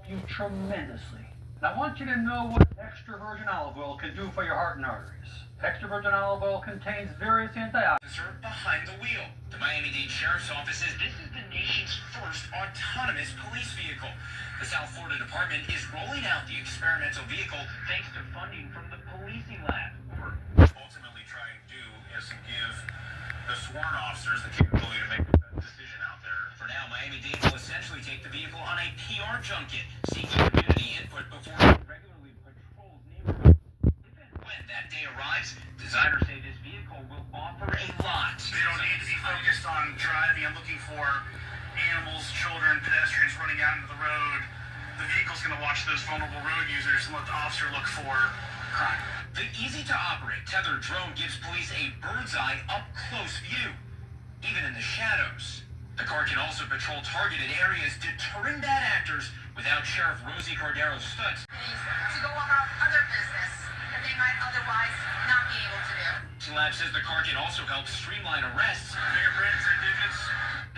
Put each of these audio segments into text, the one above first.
you tremendously. And I want you to know what extra virgin olive oil can do for your heart and arteries. Extra virgin olive oil contains various antioxidants. Behind the wheel. The Miami-Dade Sheriff's Office says this is the nation's first autonomous police vehicle. The South Florida Department is rolling out the experimental vehicle thanks to funding from the policing lab. Ultimately trying to do is to give the sworn officers the capability to make the best decision out there. For now, Miami-Dade will essentially take the vehicle on a PR junket, seeking community input before it regularly patrols neighborhoods. If and when that day arrives, designers say this vehicle will offer a lot. They don't need to be focused on driving and looking for animals, children, pedestrians running out into the road. The vehicle's going to watch those vulnerable road users and let the officer look for crime. The easy-to-operate tethered drone gives police a bird's-eye, up-close view, even in the shadows. The car can also patrol targeted areas, deterring bad actors without Sheriff Rosie Cordero's stunts. To go about other business that they might otherwise not be able to do. The lab says the car can also help streamline arrests Fingerprints or digits.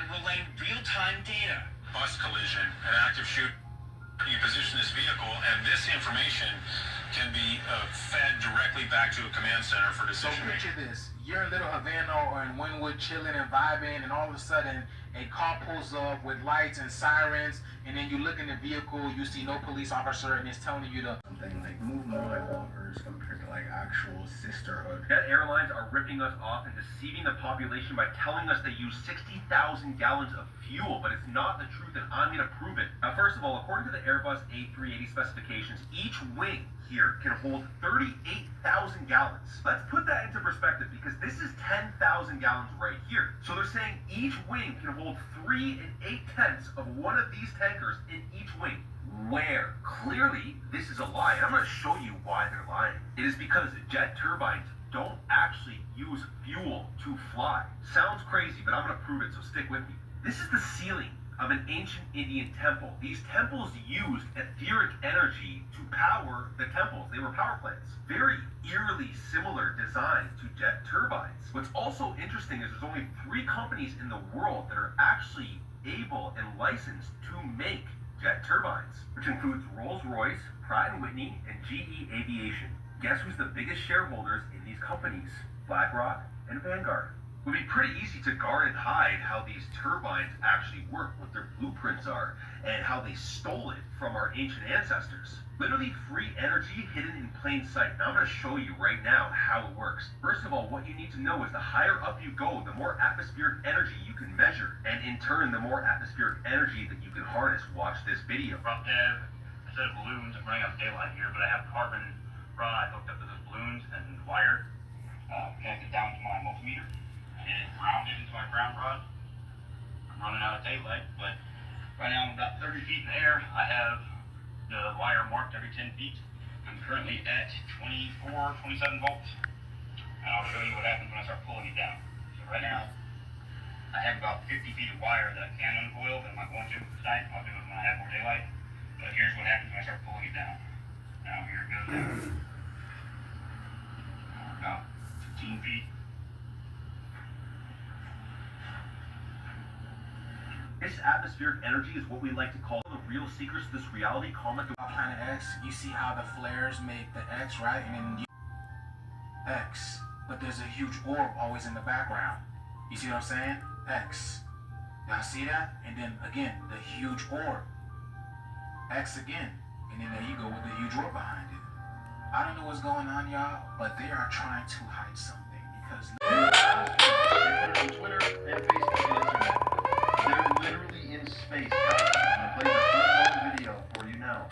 and relay real-time data. Bus collision, an active shoot. You position this vehicle, and this information can be fed directly back to a command center for So decision making. picture this. You're in Little Havana or in Wynwood chilling and vibing, and all of a sudden a car pulls up with lights and sirens, and then you look in the vehicle, you see no police officer, and it's telling you to something like move more like walkers compared to like actual sisterhood. Jet airlines are ripping us off and deceiving the population by telling us they use 60,000 gallons of fuel, but it's not the truth, and I'm going to prove it. Now, first of all, according to the Airbus A380 specifications, each wing here can hold 38,000 gallons. Let's put that into perspective, because this is 10,000 gallons right here. So they're saying each wing can hold 3 8/10 of one of these tankers in each wing. Where? Clearly, this is a lie, and I'm going to show you why they're lying. It is because jet turbines don't actually use fuel to fly. Sounds crazy, but I'm going to prove it, so stick with me. This is the ceiling of an ancient Indian temple. These temples used etheric energy to power the temples. They were power plants. Very eerily similar designs to jet turbines. What's also interesting is there's only 3 companies in the world that are actually able and licensed to make jet turbines, which includes Rolls-Royce, Pratt & Whitney, and GE Aviation. Guess who's the biggest shareholders in these companies? BlackRock and Vanguard. It would be pretty easy to guard and hide how these turbines actually work, what their blueprints are, and how they stole it from our ancient ancestors. Literally free energy hidden in plain sight. Now I'm going to show you right now how it works. First of all, what you need to know is the higher up you go, the more atmospheric energy you can measure, and in turn, the more atmospheric energy that you can harness. Watch this video. Rough dev, instead of balloons, I'm running out of daylight here, but I have carbon rod hooked up to those balloons and wired, connected down to my multimeter. And grounded into my ground rod. I'm running out of daylight, but right now I'm about 30 feet in the air. I have the wire marked every 10 feet. I'm currently at 24, 27 volts. And I'll show you what happens when I start pulling it down. So right now, I have about 50 feet of wire that I can uncoil, but I'm not going to tonight. I'll do it when I have more daylight. But here's what happens when I start pulling it down. Now here it goes down. About 15 feet. This atmospheric energy is what we like to call the real secrets of this reality. Comment Planet X. You see how the flares make the X, right? And then X. But there's a huge orb always in the background. You see what I'm saying? X. Y'all see that? And then again, the huge orb. X again. And then there you go with the huge orb behind it. I don't know what's going on, y'all, but they are trying to hide something because on Twitter and Facebook and Instagram. They're literally in space, guys. I'm gonna play the video for you now.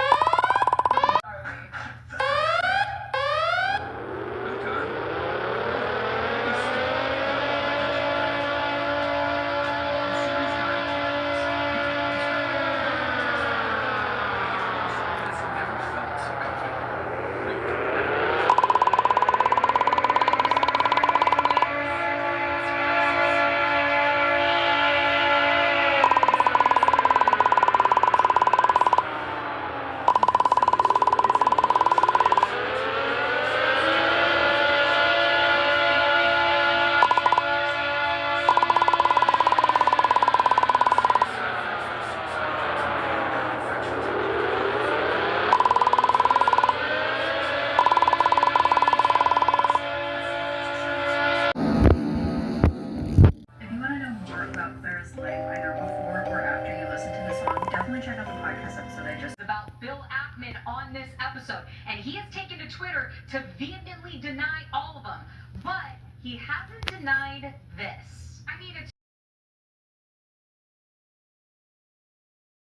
definitely check out the podcast episode I just about Bill Ackman on this episode, and he has taken to Twitter to vehemently deny all of them, but he hasn't denied this.